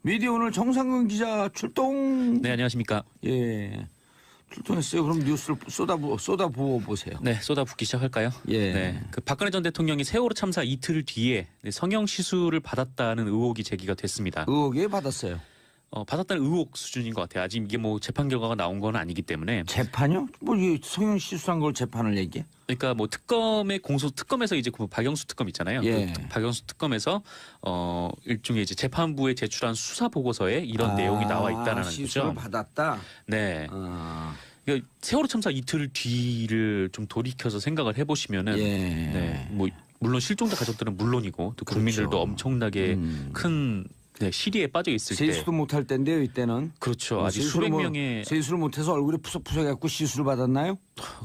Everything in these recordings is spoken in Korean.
미디어 오늘 정상근 기자 출동. 네, 안녕하십니까. 예. 출동했어요. 그럼 뉴스를 쏟아부어 보세요. 네, 쏟아붓기 시작할까요? 예. 네, 그 박근혜 전 대통령이 세월호 참사 이틀 뒤에 성형 시술을 받았다는 의혹이 제기가 됐습니다. 의혹에 받았어요. 받았다는 의혹 수준인 것 같아요. 아직 이게 뭐 재판 결과가 나온 건 아니기 때문에. 재판요? 뭐 이 성형 시술한 걸 재판을 얘기해? 그러니까 뭐 특검에서 이제 그 박영수 특검 있잖아요. 예. 그 박영수 특검에서 일종의 이제 재판부에 제출한 수사 보고서에 이런 내용이 나와 있다는 시술을 거죠. 받았다. 네. 그러니까 세월호 참사 이틀 뒤를 좀 돌이켜서 생각을 해보시면은, 예. 네, 뭐 물론 실종자 가족들은 물론이고 또 국민들도 그렇죠. 엄청나게 큰 시리에 빠져 있을 때, 세수도 못할 때인데요, 이때는. 그렇죠. 아직 수백 명의 세수를 못해서 얼굴이 푸석푸석해갖고 시술을 받았나요?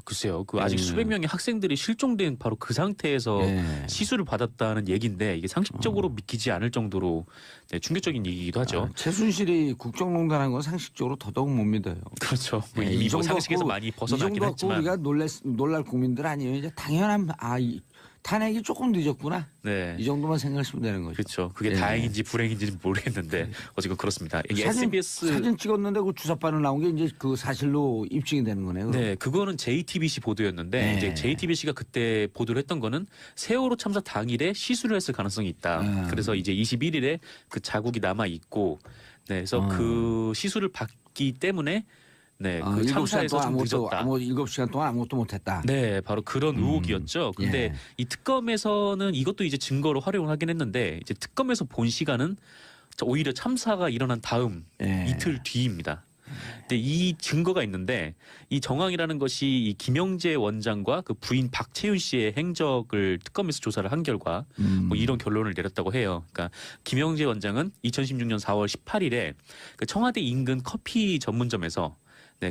글쎄요. 그 아직 수백 명의 학생들이 실종된 바로 그 상태에서 시술을 받았다는 얘기인데 이게 상식적으로 믿기지 않을 정도로 충격적인 얘기이기도 하죠. 최순실이 국정농단한 건 상식적으로 더더욱 못 믿어요. 그렇죠. 뭐 이미 뭐 상식에서 많이 벗어나긴 이 정도 했지만 우리가 놀랄 국민들 아니에요. 이제 당연한 탄핵이 조금 늦었구나. 네. 이 정도만 생각하시면 되는 거죠. 그렇죠. 그게 다행인지 불행인지는 모르겠는데 어쨌든 그렇습니다. 이게 사진 찍었는데 그 주사바늘 나온 게 이제 그 사실로 입증이 되는 거네요. 네, 그거는 JTBC 보도였는데 이제 JTBC가 그때 보도를 했던 거는 세월호 참사 당일에 시술을 했을 가능성이 있다. 그래서 이제 21일에 그 자국이 남아 있고, 네, 그래서 그 시술을 받기 때문에. 네, 그 참사에서 좀 늦었다. 7시간 동안 아무것도 못했다. 네, 바로 그런 의혹이었죠. 근데 이 특검에서는 이것도 이제 증거로 활용을 하긴 했는데 이제 특검에서 본 시간은 오히려 참사가 일어난 다음 이틀 뒤입니다. 근데 이 증거가 있는데 이 정황이라는 것이 이 김영재 원장과 그 부인 박채윤 씨의 행적을 특검에서 조사를 한 결과 뭐 이런 결론을 내렸다고 해요. 그러니까 김영재 원장은 2016년 4월 18일에 그 청와대 인근 커피 전문점에서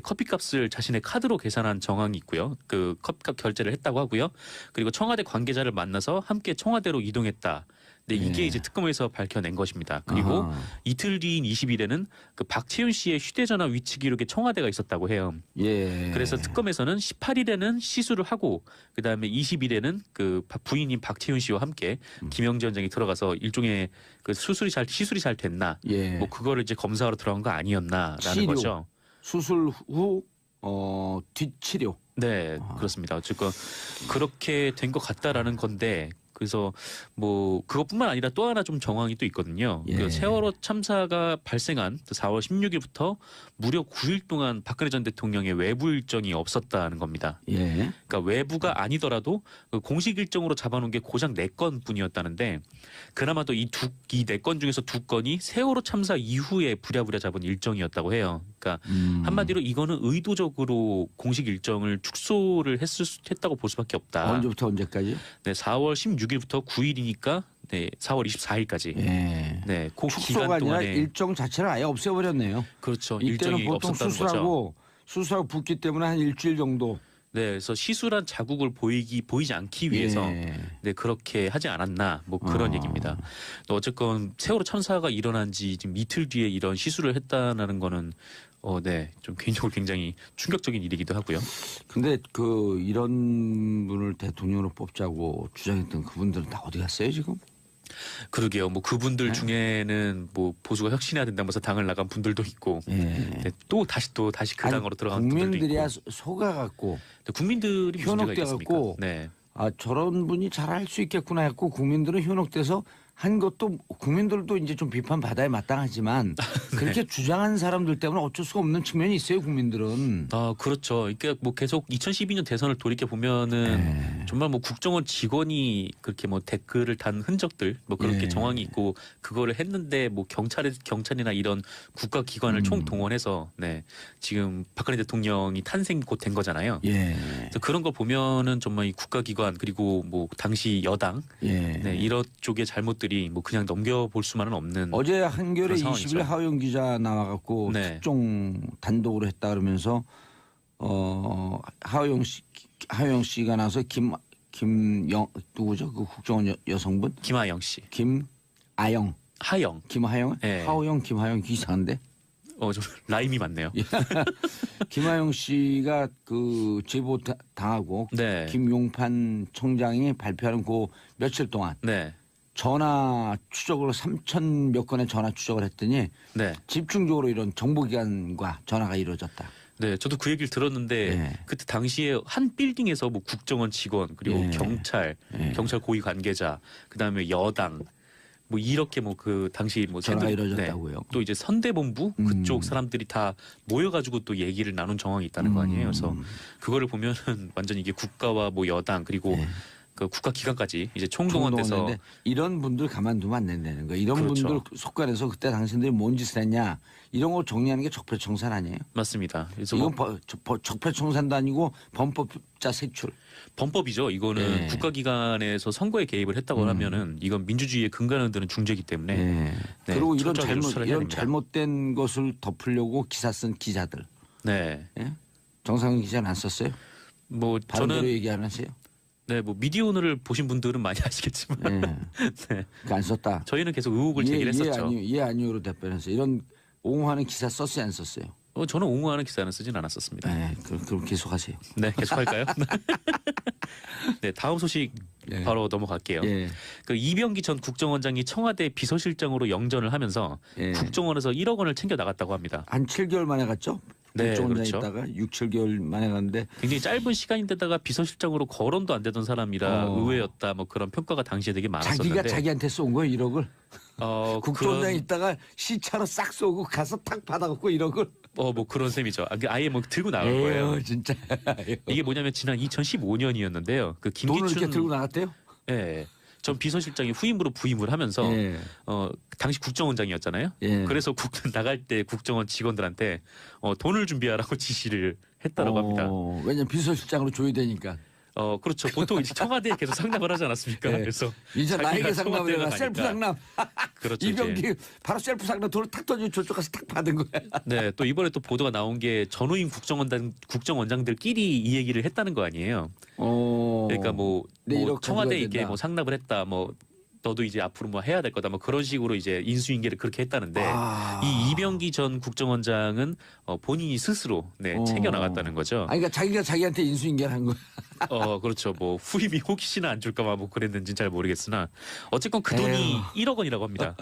커피값을 자신의 카드로 계산한 정황이 있고요. 그 커피값 결제를 했다고 하고요. 그리고 청와대 관계자를 만나서 함께 청와대로 이동했다. 네, 이게 이제 특검에서 밝혀낸 것입니다. 그리고 이틀 뒤인 20일에는 그 박채윤 씨의 휴대전화 위치 기록에 청와대가 있었다고 해요. 그래서 특검에서는 18일에는 시술을 하고 그다음에 20일에는 그 부인인 박채윤 씨와 함께 김영재 원장이 들어가서 일종의 그 시술이 잘 됐나, 뭐 그거를 이제 검사하러 들어간 거 아니었나라는 거죠. 수술 후 뒷치료. 네, 그렇습니다. 어쨌건 그렇게 된 것 같다라는 건데 그래서 뭐 그것뿐만 아니라 또 하나 좀 정황이 또 있거든요. 그 세월호 참사가 발생한 4월 16일부터 무려 9일 동안 박근혜 전 대통령의 외부 일정이 없었다는 겁니다. 그러니까 외부가 아니더라도 그 공식 일정으로 잡아놓은 게 고작 4건뿐이었다는데 그나마도 이 4건 중에서 2건이 세월호 참사 이후에 부랴부랴 잡은 일정이었다고 해요. 그러니까 한마디로 이거는 의도적으로 공식 일정을 축소를 했다고 볼 수밖에 없다. 언제부터 언제까지? 네, 4월 16일부터 9일이니까 네, 4월 24일까지. 네, 그 축소가 기간 아니라 동안에 일정 자체를 아예 없애버렸네요. 그렇죠. 이때는 일정이 보통 없었다는 거죠. 수술하고 붓기 때문에 한 일주일 정도. 네, 그래서 시술한 자국을 보이지 않기 위해서 네, 그렇게 하지 않았나 뭐 그런 얘기입니다. 어쨌건 세월호 참사가 일어난 지 지금 이틀 뒤에 이런 시술을 했다는 거는 네, 좀 개인적으로 굉장히 충격적인 일이기도 하고요. 근데 이런 분을 대통령으로 뽑자고 주장했던 그분들은 다 어디 갔어요 지금? 그러게요. 뭐 그분들 중에는 뭐 보수가 혁신해야 된다면서 당을 나간 분들도 있고, 네, 또 다시 그 당으로 들어간 분들도 있고. 국민들이야 속아갖고 국민들이 무슨 문제가 있겠습니까? 현혹돼갖고 저런 분이 잘할 수 있겠구나 했고 국민들은 현혹돼서 한 것도 국민들도 이제 좀 비판받아야 마땅하지만 그렇게 주장한 사람들 때문에 어쩔 수가 없는 측면이 있어요 국민들은. 그렇죠. 그러니까 뭐 계속 2012년 대선을 돌이켜 보면은 정말 뭐 국정원 직원이 그렇게 뭐 댓글을 단 흔적들 뭐 그렇게 정황이 있고 그거를 했는데 뭐 경찰이나 이런 국가기관을 총동원해서 지금 박근혜 대통령이 탄생 곧 된 거잖아요. 그래서 그런 거 보면은 정말 이 국가기관 그리고 뭐 당시 여당 이런 쪽의 잘못들이 뭐 그냥 넘겨볼 수만은 없는. 어제 한겨레 20일 하호영 기자 나와갖고 특종 단독으로 했다 그러면서 하호영 씨가 나서 누구죠? 그 국정원 여성분? 김하영 씨. 김하영. 김하영? 네. 하호영, 김하영 이상한데? 좀 라임이 맞네요. 김하영 씨가 그 제보 당하고 김용판 청장이 발표하는 그 며칠 동안 전화 추적으로 3천 몇 건의 전화 추적을 했더니 네. 집중적으로 이런 정보기관과 전화가 이루어졌다. 네, 저도 그 얘기를 들었는데 예. 그때 당시에 한 빌딩에서 뭐 국정원 직원 그리고 예. 경찰, 예. 경찰 고위 관계자, 그다음에 여당 뭐 이렇게 뭐 그 당시 뭐 전화가 네. 이루어졌다고요. 또 이제 선대본부 그쪽 사람들이 다 모여가지고 또 얘기를 나눈 정황이 있다는 거 아니에요. 그래서 그거를 보면은 완전 이게 국가와 뭐 여당 그리고 예. 그 국가 기관까지 이제 총동원돼서 총동원인데 이런 분들 가만두면 안 된다는 거예요. 이런 그렇죠. 분들 속간에서 그때 당신들이 뭔 짓을 했냐 이런 거 정리하는 게 적폐청산 아니에요? 맞습니다. 그래서 이건 뭐 적폐청산도 아니고 범법자 색출. 범법이죠. 이거는 예. 국가기관에서 선거에 개입을 했다고 하면은 이건 민주주의의 근간을 드는 중죄이기 때문에 예. 네, 그리고 이런 철저하게 수사를 해야 됩니다. 잘못된 것을 덮으려고 기사 쓴 기자들. 네, 예? 정상훈 기자는 안 썼어요? 뭐 바른대로 저는 얘기 안 하세요? 네, 뭐 미디어 오늘을 보신 분들은 많이 아시겠지만 예. 네, 그러니까 안 썼다. 저희는 계속 의혹을 제기를 했었죠. 예 아니요로 답변해서 이런 옹호하는 기사 썼어요 안 썼어요? 저는 옹호하는 기사는 쓰진 않았었습니다. 네, 그럼 계속하세요. 네, 계속할까요? 네, 다음 소식 예. 바로 넘어갈게요. 예. 그 이병기 전 국정원장이 청와대 비서실장으로 영전을 하면서 예. 국정원에서 1억 원을 챙겨 나갔다고 합니다. 한 7개월 만에 갔죠? 네, 국정원장에 그렇죠. 있다가 6, 7개월 만에 갔는데 굉장히 짧은 시간인데다가 비서실장으로 거론도 안 되던 사람이라 의외였다. 뭐 그런 평가가 당시에 되게 많았었는데. 자기가 자기한테 쏜 거예요 1억을. 국정원장에 그런, 있다가 시차로 싹 쏘고 가서 탁 받아갖고 1억을. 뭐 그런 셈이죠. 아예 뭐 들고 나간 거예요. 에휴 진짜. 이게 뭐냐면 지난 2015년이었는데요. 그 돈을 이렇게 김기춘 들고 나갔대요? 예. 전 비서실장이 후임으로 부임을 하면서 예. 당시 국정원장이었잖아요. 예. 그래서 나갈 때 국정원 직원들한테 돈을 준비하라고 지시를 했다라고 합니다. 왜냐면 비서실장으로 조회되니까. 그렇죠. 보통 이제 청와대에 계속 상납을 하지 않았습니까? 예. 그래서 이제 나에게 자기가 상납을 해라. 청와대에 셀프 가니까. 상납. 그렇죠. 이병기 이제. 바로 셀프 상납 돈을 탁 던져 저쪽 가서 탁 받은 거야. 네, 또 이번에 또 보도가 나온 게 전후임 국정원장들끼리 이 얘기를 했다는 거 아니에요. 그러니까 뭐 네, 이렇게 청와대에 가져가야 이게 된다. 뭐 상납을 했다, 뭐 너도 이제 앞으로 뭐 해야 될 거다, 뭐 그런 식으로 이제 인수인계를 그렇게 했다는데 이 이병기 전 국정원장은 본인이 스스로 챙겨 나갔다는 거죠. 아니, 그러니까 자기가 자기한테 인수인계를 한 거야. 그렇죠. 뭐 후임이 혹시나 안 줄까봐 뭐 그랬는지는 잘 모르겠으나 어쨌건 그 돈이 1억 원이라고 합니다.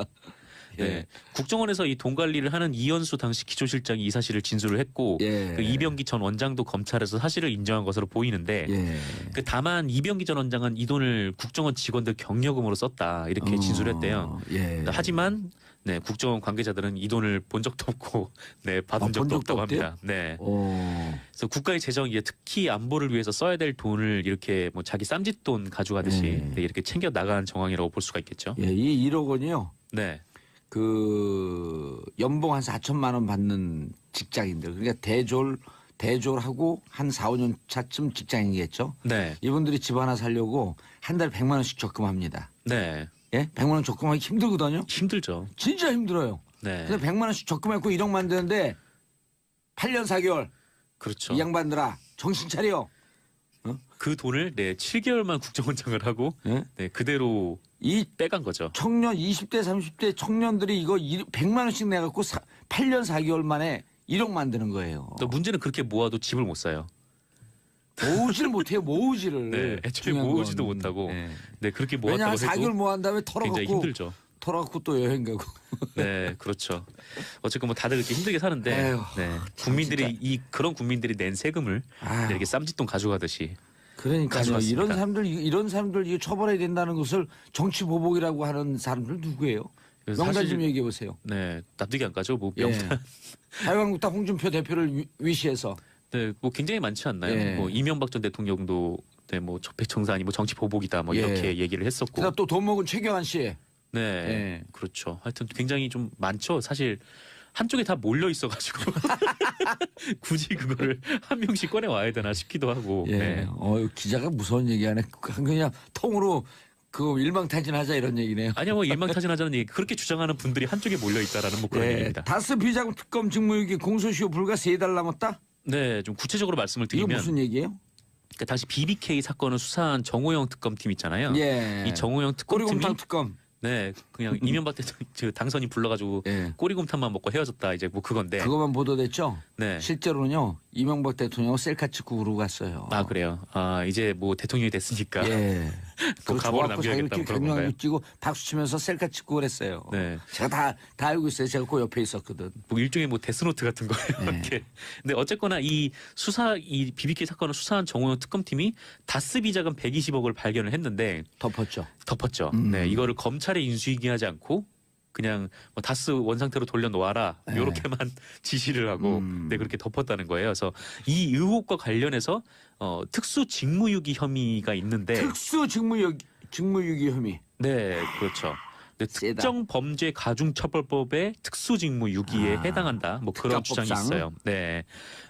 네. 예. 국정원에서 이 돈 관리를 하는 이현수 당시 기조실장이 이 사실을 진술을 했고 예. 그 이병기 전 원장도 검찰에서 사실을 인정한 것으로 보이는데 예. 그 다만 이병기 전 원장은 이 돈을 국정원 직원들 경력금으로 썼다 이렇게 진술했대요. 예. 하지만 국정원 관계자들은 이 돈을 본 적도 없고 받은 적도 본 적도 없다고 없대요? 합니다. 네. 그래서 국가의 재정이 특히 안보를 위해서 써야 될 돈을 이렇게 뭐 자기 쌈짓돈 가져가듯이 이렇게 챙겨 나간 정황이라고 볼 수가 있겠죠. 예, 이 1억 원이요. 네. 그 연봉 한 4천만 원 받는 직장인들 그러니까 대졸하고 한 4, 5년 차쯤 직장인이겠죠. 네. 이분들이 집 하나 살려고 한 달에 100만 원씩 적금합니다. 네. 예? 100만 원 적금하기 힘들거든요. 힘들죠. 진짜 힘들어요. 네. 근데 100만 원씩 적금했고 1억 만드는데 8년 4개월 그렇죠. 이 양반들아 정신 차려. 그 돈을 7개월만 국정원장을 하고 예? 그대로 이 빼간 거죠. 청년 20대 30대 청년들이 이거 100만 원씩 내갖고 8년 4개월 만에 1억 만드는 거예요. 또 문제는 그렇게 모아도 집을 못 사요. 모으지를 못해요. 모으지를. 네, 애초에 중요한 모으지도 건. 못하고 네. 그렇게 왜냐 한 모았다고 4개월 해도 모은 다음에 굉장히 털어갖고 힘들죠. 또 여행 가고. 네, 그렇죠. 어쨌건 뭐 다들 이렇게 힘들게 사는데 에휴, 국민들이 그런 국민들이 낸 세금을 아유. 이렇게 쌈짓돈 가져가듯이 그러니까요. 가져갔습니다. 이런 사람들 이거 처벌해야 된다는 것을 정치 보복이라고 하는 사람들 누구예요? 그래서 명단 사실- 좀 얘기해 보세요. 네, 납득이 안 가죠. 뭐 예. 명단 자유한국당 홍준표 대표를 위시해서 네, 뭐 굉장히 많지 않나요? 예. 뭐 이명박 전 대통령도 뭐 적폐청산이 뭐 정치 보복이다 뭐 예. 이렇게 얘기를 했었고. 그다음 또 돈 먹은 최경환 씨. 네, 예. 그렇죠. 하여튼 굉장히 좀 많죠. 사실 한쪽에 다 몰려 있어가지고 굳이 그거를 한 명씩 꺼내 와야 되나 싶기도 하고. 예. 네. 기자가 무서운 얘기하네. 그냥 통으로 그 일망타진하자 이런 얘기네요. 아니요, 뭐 일망타진하자는 얘기 그렇게 주장하는 분들이 한쪽에 몰려 있다라는 뭐 그런 예. 얘기입니다. 다스 비자금 특검 직무유기 공소시효 불과 3달 남았다. 네, 좀 구체적으로 말씀을 이거 드리면 무슨 얘기예요? 그러니까 당시 BBK 사건을 수사한 정호영 특검팀 있잖아요. 예. 이 정호영 특검팀이 꼬리곰탕 특검. 네, 그냥 이명박 대통령 당선인 불러가지고 예. 꼬리곰탕만 먹고 헤어졌다 이제 뭐 그건데. 그것만 보도됐죠. 네. 실제로는요 이명박 대통령은 셀카 찍고 그러고 갔어요. 아 그래요. 아 이제 뭐 대통령이 됐으니까. 예. 그 가보를 좋아갖고 남겨야겠다 자기들끼리 그런 건가요? 강령 찍고 박수 치면서 셀카 찍고 그랬어요. 네. 제가 다 알고 있어요. 제가 그 옆에 있었거든. 뭐 일종의 뭐 데스노트 같은 거예요. 네. 이렇게. 근데 어쨌거나 이 BBK 사건을 수사한 정호영 특검팀이 다스 비자금 120억을 발견을 했는데 덮었죠. 네, 이거를 검찰에 인수인계하지 않고 그냥 뭐 다스 원상태로 돌려놓아라 네. 이렇게만 지시를 하고 네 그렇게 덮었다는 거예요. 그래서 이 의혹과 관련해서 특수 직무유기 혐의가 있는데 특수 직무유기 혐의. 네 그렇죠. 네, 세다. 특정 범죄 가중처벌법의 특수직무유기에 해당한다. 뭐 그런 주장이 특가법상. 있어요. 네,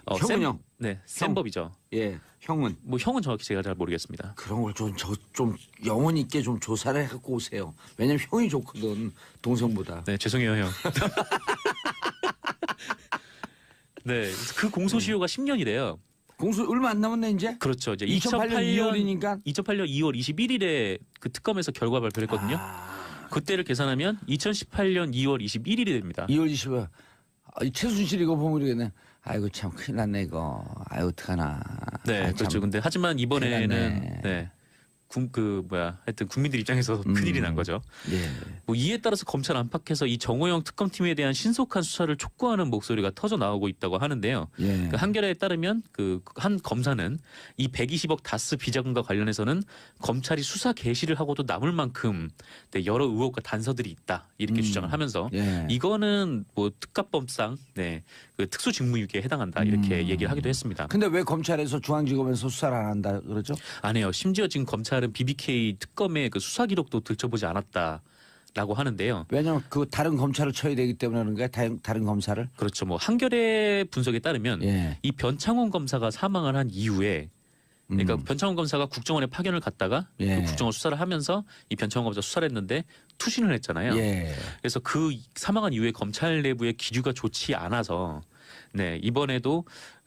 형은요? 센 법이죠. 예. 형은 뭐 형은 정확히 제가 잘 모르겠습니다. 그런 걸 좀 영혼 있게 좀 조사를 해갖고 오세요. 왜냐면 형이 좋거든 동생보다. 네, 죄송해요, 형. 네, 그 공소시효가 10년이래요. 공소 얼마 안 남았네 이제. 그렇죠. 이제 2008년 2월이니까. 2008년 2월 21일에 그 특검에서 결과 발표를 했거든요. 그때를 계산하면 2018년 2월 21일이 됩니다. 2월 20일. 최순실 이거 보면 모르겠네. 아이고 참 큰일 났네 이거. 아이고 어떡하나. 네, 아이, 그렇죠. 참. 근데 하지만 이번에는 큰일 났네. 하여튼 국민들 입장에서 큰일이 난 거죠. 예. 뭐 이에 따라서 검찰 안팎에서 이 정호영 특검팀에 대한 신속한 수사를 촉구하는 목소리가 터져 나오고 있다고 하는데요. 예. 그 한겨레에 따르면 그 한 검사는 이 120억 다스 비자금과 관련해서는 검찰이 수사 개시를 하고도 남을 만큼 네, 여러 의혹과 단서들이 있다 이렇게 주장을 하면서 예. 이거는 뭐 특가법상 그 특수직무유기에 해당한다 이렇게 얘기를 하기도 했습니다. 근데 왜 검찰에서 중앙지검에서 수사를 안 한다 그러죠? 안 해요. 심지어 지금 검찰은 BBK 특검의 그 수사 기록도 들춰보지 않았다라고 하는데요. 왜냐면 그 다른 검찰을 쳐야 되기 때문에 그런가요? 다른 검사를? 그렇죠. 뭐 한겨레 분석에 따르면 예. 이 변창훈 검사가 사망을 한 이후에 그러니까 변창훈 검사가 국정원에 파견을 갔다가 예. 그 국정원 수사를 하면서 이 변창훈 검사 수사를 했는데 투신을 했잖아요. 예. 그래서 그 사망한 이후에 검찰 내부의 기류가 좋지 않아서 네 이번에도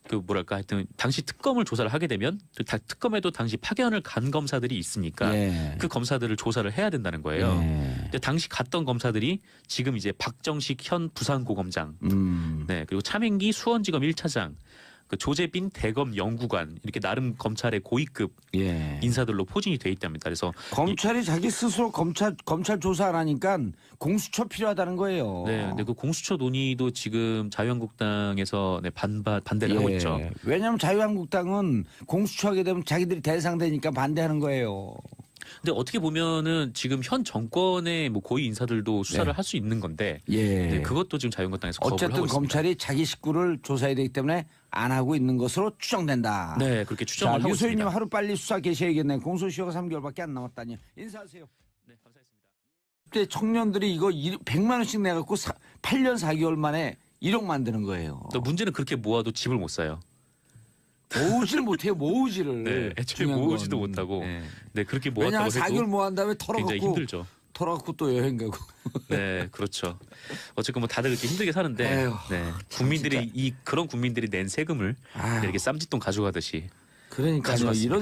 그 뭐랄까 하여튼 당시 특검을 조사를 하게 되면 특검에도 당시 파견을 간 검사들이 있으니까 예. 그 검사들을 조사를 해야 된다는 거예요. 예. 근데 당시 갔던 검사들이 지금 이제 박정식 현 부산고검장, 네 그리고 차민기 수원지검 1차장, 그 조재빈 대검 연구관 이렇게 나름 검찰의 고위급 예. 인사들로 포진이 돼 있답니다. 그래서 검찰이 자기 스스로 검찰 조사 안 하니까 공수처 필요하다는 거예요. 네, 근데 그 공수처 논의도 지금 자유한국당에서 반대를 하고 있죠. 왜냐하면 자유한국당은 공수처 하게 되면 자기들이 대상되니까 반대하는 거예요. 근데 어떻게 보면은 지금 현 정권의 뭐 고위 인사들도 수사를 할 수 있는 건데 예. 네, 그것도 지금 자유한국당에서 거부를 어쨌든 하고 있습니다. 검찰이 자기 식구를 조사해야 되기 때문에 안 하고 있는 것으로 추정된다. 네, 그렇게 추정을 자, 하고 유소희님 있습니다. 하루 빨리 수사 개시해야겠네. 공소시효가 3개월밖에 안 남았다니. 인사하세요. 네, 감사했습니다. 그때 청년들이 이거 100만 원씩 내갖고 8년 4개월 만에 1억 만드는 거예요. 또 문제는 그렇게 모아도 집을 못 사요. 모으지를 못해요. 모으지를. 네, 애초에 중요한 모으지도 건. 못하고 네. 네, 그렇게 왜냐하면 모았다고 4개월 해도 모은 다음에 굉장히 털어갖고 힘들죠. 또 여행 가고. 네, 그렇죠. 어쨌건 뭐 다들 이렇게 힘들게 사는데 에휴, 네, 국민들이 그런 국민들이 낸 세금을 아유. 이렇게 쌈짓돈 가져가듯이 그러니까요. 가져갔습니다.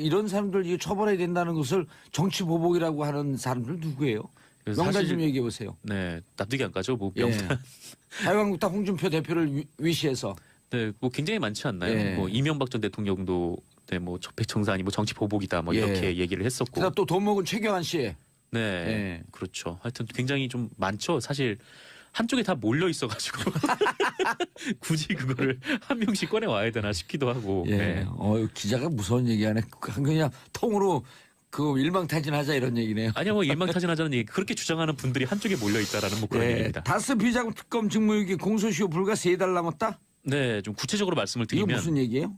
이런 사람들 이거 처벌해야 된다는 것을 정치 보복이라고 하는 사람들 누구예요? 그래서 명단 사실- 좀 얘기해 보세요. 네, 납득이 안 가죠. 뭐 예. 명단 자유한국당 홍준표 대표를 위시해서 네, 뭐 굉장히 많지 않나요? 예. 뭐 이명박 전 대통령도 네, 뭐 적폐청산이 뭐 정치 보복이다 뭐 예. 이렇게 얘기를 했었고. 그다음 또 돈 먹은 최경환 씨. 네, 예. 그렇죠. 하여튼 굉장히 좀 많죠. 사실 한쪽에 다 몰려 있어가지고 굳이 그거를 한 명씩 꺼내 와야 되나 싶기도 하고. 예. 네. 기자가 무서운 얘기하네. 그냥 통으로 그 일망타진하자 이런 얘기네요. 아니요, 뭐 일망타진하자는 얘기 그렇게 주장하는 분들이 한쪽에 몰려 있다라는 뭐 그런 예. 얘기입니다. 다스 비자금 특검 직무유기 공소시효 불과 3달 남았다? 네, 좀 구체적으로 말씀을 이거 드리면 무슨 얘기예요?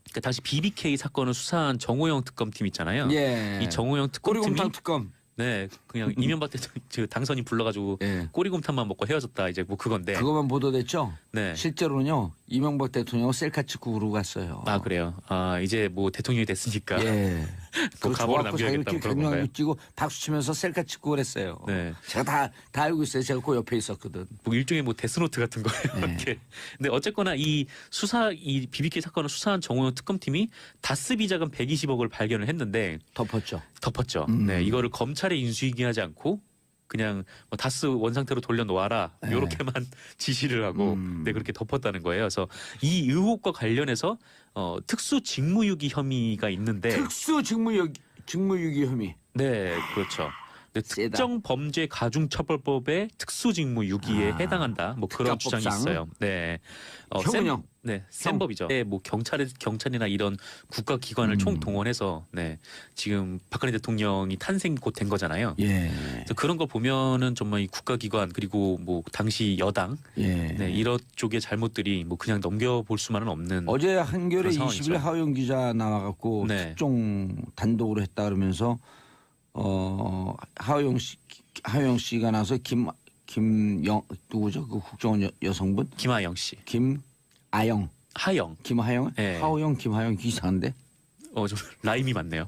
그러니까 당시 BBK 사건을 수사한 정호영 특검팀 있잖아요. 예. 이 정호영 특검팀이 꼬리곰탕 특검. 네, 그냥 이명박 대통령 당선인 불러가지고 예. 꼬리곰탕만 먹고 헤어졌다 이제 뭐 그건데. 그것만 보도됐죠. 네. 실제로는요 이명박 대통령은 셀카 찍고 그러고 갔어요. 아 그래요. 아 이제 뭐 대통령이 됐으니까. 예. 그 가보를 남겨야겠다 자기들끼리 그런 강령 건가요? 찍고 박수 치면서 셀카 찍고 그랬어요. 네. 제가 다 알고 있어요. 제가 그 옆에 있었거든. 뭐 일종의 뭐 데스노트 같은 거예요. 네. 이렇게. 근데 어쨌거나 이 BBK 사건을 수사한 정호영 특검팀이 다스 비자금 120억을 발견을 했는데 덮었죠. 덮었죠. 네, 이거를 검찰에 인수인계하지 않고 그냥 뭐 다스 원상태로 돌려놓아라 이렇게만 지시를 하고 네, 그렇게 덮었다는 거예요. 그래서 이 의혹과 관련해서 특수 직무유기 혐의가 있는데 특수 직무유기 혐의. 네, 그렇죠. 네, 세다. 특정 범죄 가중처벌법의 특수직무유기에 해당한다. 뭐 그런 주장이 특가법상. 있어요. 네, 형은요? 네, 센 법이죠. 네, 뭐 경찰이나 이런 국가기관을 총동원해서 네, 지금 박근혜 대통령이 탄생 곧 된 거잖아요. 예. 그래서 그런 거 보면은 정말 이 국가기관 그리고 뭐 당시 여당 예. 네, 이런 쪽의 잘못들이 뭐 그냥 넘겨볼 수만은 없는. 어제 한겨레 그런 20일 상황이죠. 하호영 기자 나와갖고 네. 특종 단독으로 했다 그러면서 하호영 씨가 나서 김영 누구죠? 그 국정원 여성분 김하영 씨, 김아영 하영, 김하영 네. 하호영 김하영 이상한데 좀 라임이 많네요.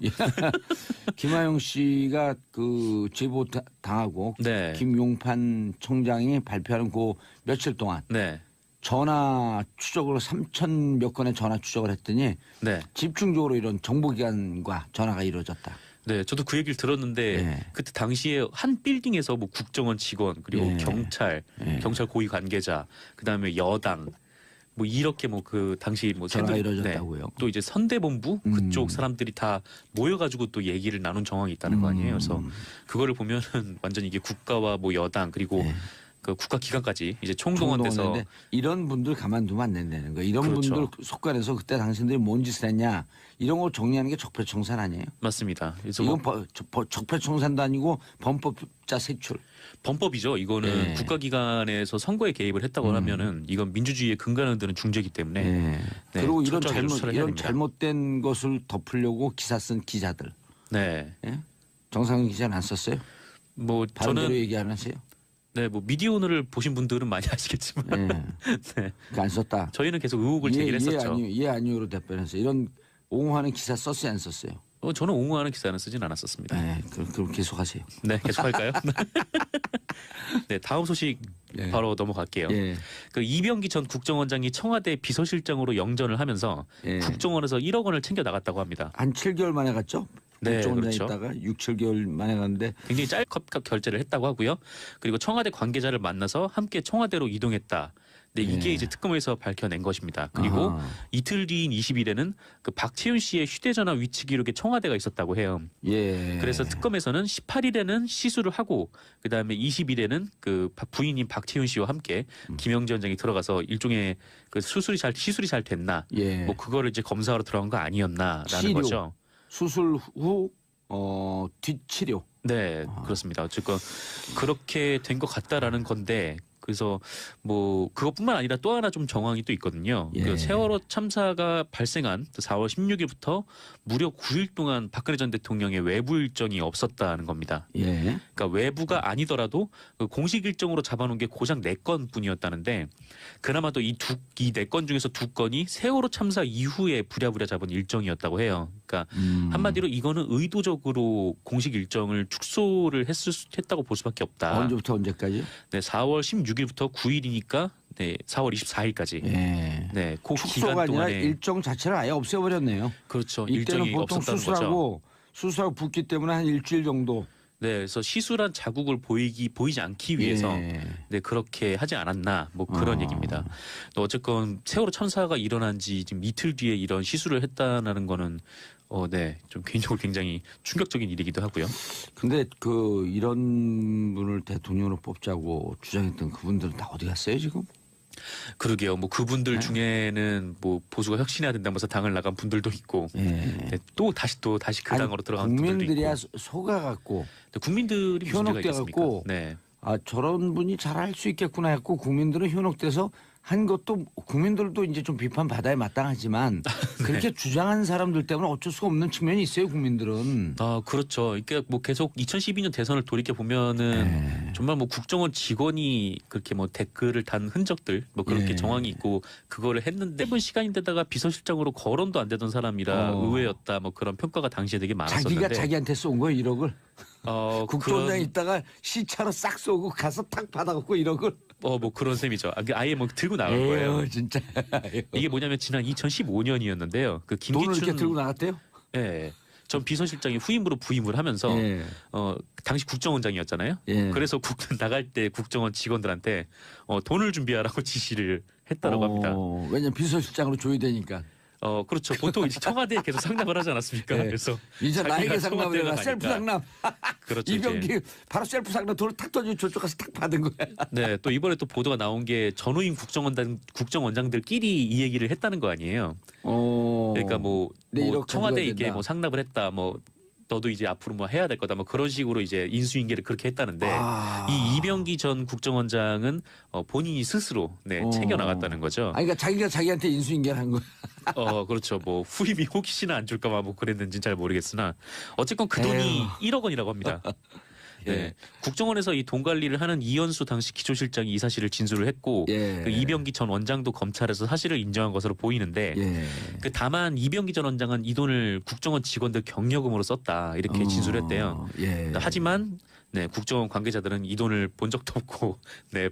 김하영 씨가 그 제보 당하고 네. 김용판 청장이 발표하는 그 며칠 동안 네, 전화 추적으로 3천 몇 건의 전화 추적을 했더니 네. 집중적으로 이런 정보기관과 전화가 이루어졌다. 네, 저도 그 얘기를 들었는데 예. 그때 당시에 한 빌딩에서 뭐 국정원 직원 그리고 예. 경찰, 예. 경찰 고위 관계자, 그다음에 여당 뭐 이렇게 뭐 그 당시 뭐 전화가 네. 이루어졌다고요. 또 이제 선대본부 그쪽 사람들이 다 모여가지고 또 얘기를 나눈 정황이 있다는 거 아니에요. 그래서 그거를 보면은 완전 이게 국가와 뭐 여당 그리고 예. 그 국가기관까지 이제 총동원돼서 총동원했는데 이런 분들 가만두면 안 된다는 거예요. 이런 그렇죠. 분들 속간에서 그때 당신들이 뭔 짓을 했냐 이런 거 정리하는 게 적폐청산 아니에요? 맞습니다. 그래서 이건 뭐 적폐청산도 아니고 범법자 색출. 범법이죠. 이거는 예. 국가기관에서 선거에 개입을 했다고 하면은 이건 민주주의의 근간을 드는 중죄이기 때문에 예. 네, 그리고 이런 철저하게 수사를 해야 이런 됩니다. 잘못된 것을 덮으려고 기사 쓴 기자들. 네, 예? 정상훈 기자는 안 썼어요? 뭐 바른대로 저는 얘기 안 하세요? 네, 뭐 미디어오늘을 보신 분들은 많이 아시겠지만 예. 네. 그거 안 썼다. 저희는 계속 의혹을 제기를 했었죠. 예 아니요로 답변했어요. 이런 옹호하는 기사 썼어요 안 썼어요? 저는 옹호하는 기사는 쓰진 않았었습니다. 네, 그럼 계속하세요. 네, 계속할까요? 네, 다음 소식 예. 바로 넘어갈게요. 예. 그 이병기 전 국정원장이 청와대 비서실장으로 영전을 하면서 예. 국정원에서 1억 원을 챙겨 나갔다고 합니다. 한 7개월 만에 갔죠? 네, 국정원장에 그렇죠. 있다가 6, 7개월 만에 갔는데 굉장히 짤컵 결제를 했다고 하고요. 그리고 청와대 관계자를 만나서 함께 청와대로 이동했다. 네, 이게 예. 이제 특검에서 밝혀낸 것입니다. 그리고 아하. 이틀 뒤인 20일에는 그 박채윤 씨의 휴대전화 위치 기록에 청와대가 있었다고 해요. 예. 그래서 특검에서는 18일에는 시술을 하고 그다음에 20일에는 그 부인인 박채윤 씨와 함께 김영지 원장이 들어가서 일종의 그 시술이 잘 됐나 예. 뭐 그거를 이제 검사하러 들어간 거 아니었나라는 치료. 거죠. 수술 후 뒷치료. 네, 그렇습니다. 어쨌건 그렇게 된 것 같다라는 건데 그래서 뭐 그것뿐만 아니라 또 하나 좀 정황이 또 있거든요. 예. 그 세월호 참사가 발생한 4월 16일부터 무려 9일 동안 박근혜 전 대통령의 외부 일정이 없었다는 겁니다. 예. 그러니까 외부가 아니더라도 그 공식 일정으로 잡아놓은 게 고작 4건뿐이었다는데 그나마 또 이 4건 중에서 2건이 세월호 참사 이후에 부랴부랴 잡은 일정이었다고 해요. 그러니까 한마디로 이거는 의도적으로 공식 일정을 축소를 했다고 볼 수밖에 없다. 언제부터 언제까지? 네, 4월 16일부터 9일이니까 네, 4월 24일까지. 예. 네, 그 축소가 기간 아니라 동안에 일정 자체를 아예 없애버렸네요. 그렇죠. 이때는 일정이 보통 없었다는 거죠. 수술하고 붓기 때문에 한 일주일 정도. 네, 그래서 시술한 자국을 보이지 않기 위해서 예. 네, 그렇게 하지 않았나 뭐 그런 얘기입니다. 또 어쨌건 세월호 참사가 일어난 지 지금 이틀 뒤에 이런 시술을 했다는 거는 네, 좀 개인적으로 굉장히 충격적인 일이기도 하고요. 근데 그 이런 분을 대통령으로 뽑자고 주장했던 그분들은 다 어디 갔어요 지금? 그러게요. 뭐 그분들 네. 중에는 뭐 보수가 혁신해야 된다면서 당을 나간 분들도 있고 예. 네, 또 다시 그 아니, 당으로 들어간 분들도 있고 국민들이야 속아갖고 네, 국민들이 무슨 죄가 있겠습니까? 현혹돼갖고 네. 아 저런 분이 잘할 수 있겠구나 했고 국민들은 현혹돼서 한 것도 국민들도 이제 좀 비판 받아야 마땅하지만 그렇게 주장한 사람들 때문에 어쩔 수가 없는 측면이 있어요 국민들은. 아 그렇죠. 그러니까 뭐 계속 2012년 대선을 돌이켜 보면은 정말 뭐 국정원 직원이 그렇게 뭐 댓글을 단 흔적들 뭐 그렇게 예. 정황이 있고 그거를 했는데 짧은 시간인데다가 비서실장으로 거론도 안 되던 사람이라 의외였다 뭐 그런 평가가 당시에 되게 많았었는데 자기가 자기한테 쏜 거예요 1억을. 국정원장에 그런 있다가 시차로 싹 쏘고 가서 탁 받아갖고 1억을. 뭐 그런 셈이죠. 아예 뭐 들고 나간 거예요. 에휴, 진짜. 이게 뭐냐면 지난 2015년이었는데요. 그 돈을 김기춘 이렇게 들고 나갔대요? 예. 전 비서실장이 후임으로 부임을 하면서 예. 당시 국정원장이었잖아요. 예. 그래서 나갈 때 국정원 직원들한테 돈을 준비하라고 지시를 했다라고 합니다. 왜냐면 비서실장으로 조의되니까. 그렇죠. 보통 이제 청와대에 계속 상납을 하지 않았습니까? 네. 그래서 이제 자기가 나에게 상납을 해라. 청와대가 셀프 가니까. 상납. 그렇죠. 이병기 이제. 바로 셀프 상납 돈을 탁 던져 저쪽 가서 탁 받은 거야. 네, 또 이번에 또 보도가 나온 게 전후임 국정원장들끼리 이 얘기를 했다는 거 아니에요. 그러니까 뭐 이렇게 청와대 가져가야 이게 된다. 뭐 상납을 했다, 뭐 너도 이제 앞으로 뭐 해야 될 거다, 뭐 그런 식으로 이제 인수인계를 그렇게 했다는데 이 이병기 전 국정원장은 본인이 스스로 챙겨 나갔다는 거죠. 아니, 그러니까 자기가 자기한테 인수인계를 한 거야. 그렇죠. 뭐 후임이 혹시나 안 줄까봐 뭐 그랬는지는 잘 모르겠으나 어쨌건 그 돈이 1억 원이라고 합니다. 네. 예. 국정원에서 이 돈 관리를 하는 이현수 당시 기조실장이 이 사실을 진술을 했고 예. 그 이병기 전 원장도 검찰에서 사실을 인정한 것으로 보이는데 예. 그 다만 이병기 전 원장은 이 돈을 국정원 직원들 경력금으로 썼다 이렇게 진술했대요. 예. 하지만 국정원 관계자들은 이 돈을 본 적도 없고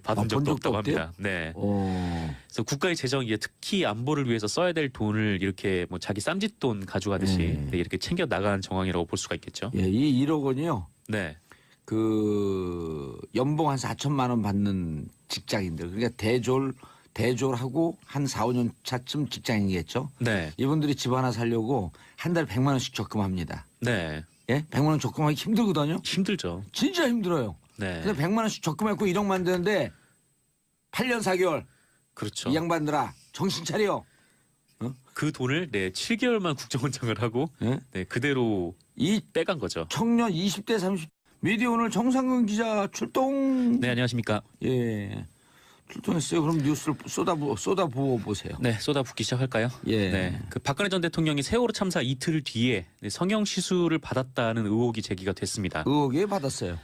받은 적도 본 적도 없다고 없대요? 합니다. 네. 그래서 국가의 재정이 특히 안보를 위해서 써야 될 돈을 이렇게 뭐 자기 쌈짓돈 가져가듯이 이렇게 챙겨 나가는 정황이라고 볼 수가 있겠죠. 예, 이 1억 원이요. 네. 그 연봉 한 4천만 원 받는 직장인들, 그러니까 대졸하고 한 4, 5년 차쯤 직장인이겠죠. 네. 이분들이 집 하나 살려고 한 달에 100만 원씩 적금합니다. 네. 예? 100만 원 적금하기 힘들거든요. 힘들죠. 진짜 힘들어요. 네. 근데 100만 원씩 적금했고 1억 만드는데 8년 4개월 그렇죠. 이 양반들아 정신 차려. 그 돈을 7개월만 국정원장을 하고 예? 그대로 이 빼간 거죠. 청년 20대 30 미디어 오늘 정상근 기자 출동. 네, 안녕하십니까. 예. 출동했어요. 그럼 뉴스를 쏟아부어 보세요. 네, 쏟아붓기 시작할까요? 예. 네, 그 박근혜 전 대통령이 세월호 참사 이틀 뒤에 성형 시술을 받았다는 의혹이 제기가 됐습니다. 의혹에 받았어요.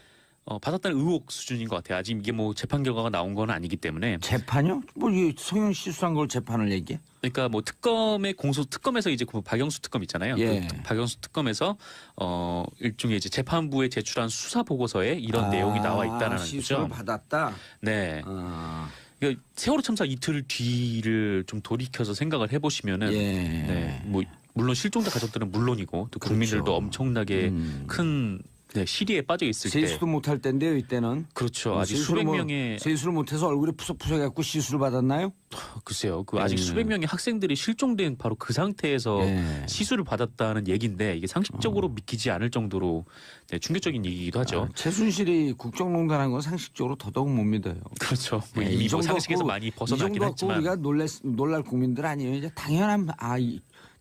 받았다는 의혹 수준인 것 같아요. 아직 이게 뭐 재판 결과가 나온 건 아니기 때문에. 재판요? 이 성형 시술한 걸 재판을 얘기해? 그러니까 뭐 특검에서 이제 그 박영수 특검 있잖아요. 예. 그 박영수 특검에서 일종의 이제 재판부에 제출한 수사 보고서에 이런 내용이 나와 있다는 시술을 거죠. 받았다. 네. 그러니까 세월호 참사 이틀 뒤를 좀 돌이켜서 생각을 해보시면은, 예. 뭐 물론 실종자 가족들은 물론이고 또 국민들도 그렇죠. 엄청나게 큰 시리에 빠져 있을 때, 세수도 못할 때인데요, 이때는. 그렇죠. 아직 수백 명의 세수를 못해서 얼굴이 푸석푸석해갖고 시술을 받았나요? 글쎄요. 그 아직 수백 명의 학생들이 실종된 바로 그 상태에서 시술을 받았다는 얘기인데 이게 상식적으로 믿기지 않을 정도로 충격적인 얘기이기도 하죠. 최순실이 국정농단한 건 상식적으로 더더욱 못 믿어요. 그렇죠. 뭐 이미 뭐 상식에서 많이 벗어나긴 이 정도 했지만. 우리가 놀랄 국민들 아니에요. 이제 당연한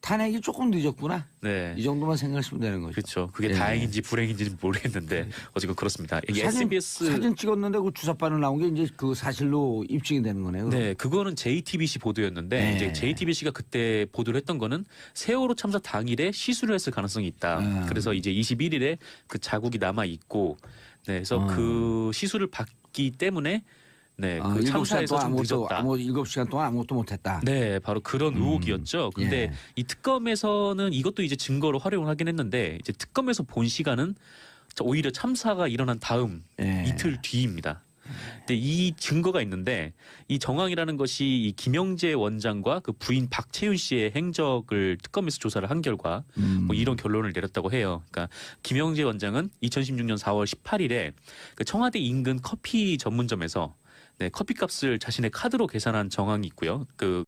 탄핵이 조금 늦었구나. 네. 이 정도만 생각하시면 되는 거죠. 그렇죠. 그게 다행인지 불행인지는 모르겠는데 어쨌든 그렇습니다. 이게 SBS 사진 찍었는데 그 주사바늘 나온 게 이제 그 사실로 입증이 되는 거네요. 네, 그거는 JTBC 보도였는데 이제 JTBC가 그때 보도를 했던 거는 세월호 참사 당일에 시술을 했을 가능성이 있다. 그래서 이제 21일에 그 자국이 남아 있고, 그래서 그 시술을 받기 때문에 그 참사에서 좀 늦었다. 7시간 동안 아무것도 못했다. 네, 바로 그런 의혹이었죠. 근데 이 특검에서는 이것도 이제 증거로 활용을 하긴 했는데 이제 특검에서 본 시간은 오히려 참사가 일어난 다음 이틀 뒤입니다. 근데 이 증거가 있는데 이 정황이라는 것이 이 김영재 원장과 그 부인 박채윤 씨의 행적을 특검에서 조사를 한 결과 뭐 이런 결론을 내렸다고 해요. 그러니까 김영재 원장은 2016년 4월 18일에 그 청와대 인근 커피 전문점에서 커피값을 자신의 카드로 계산한 정황이 있고요. 그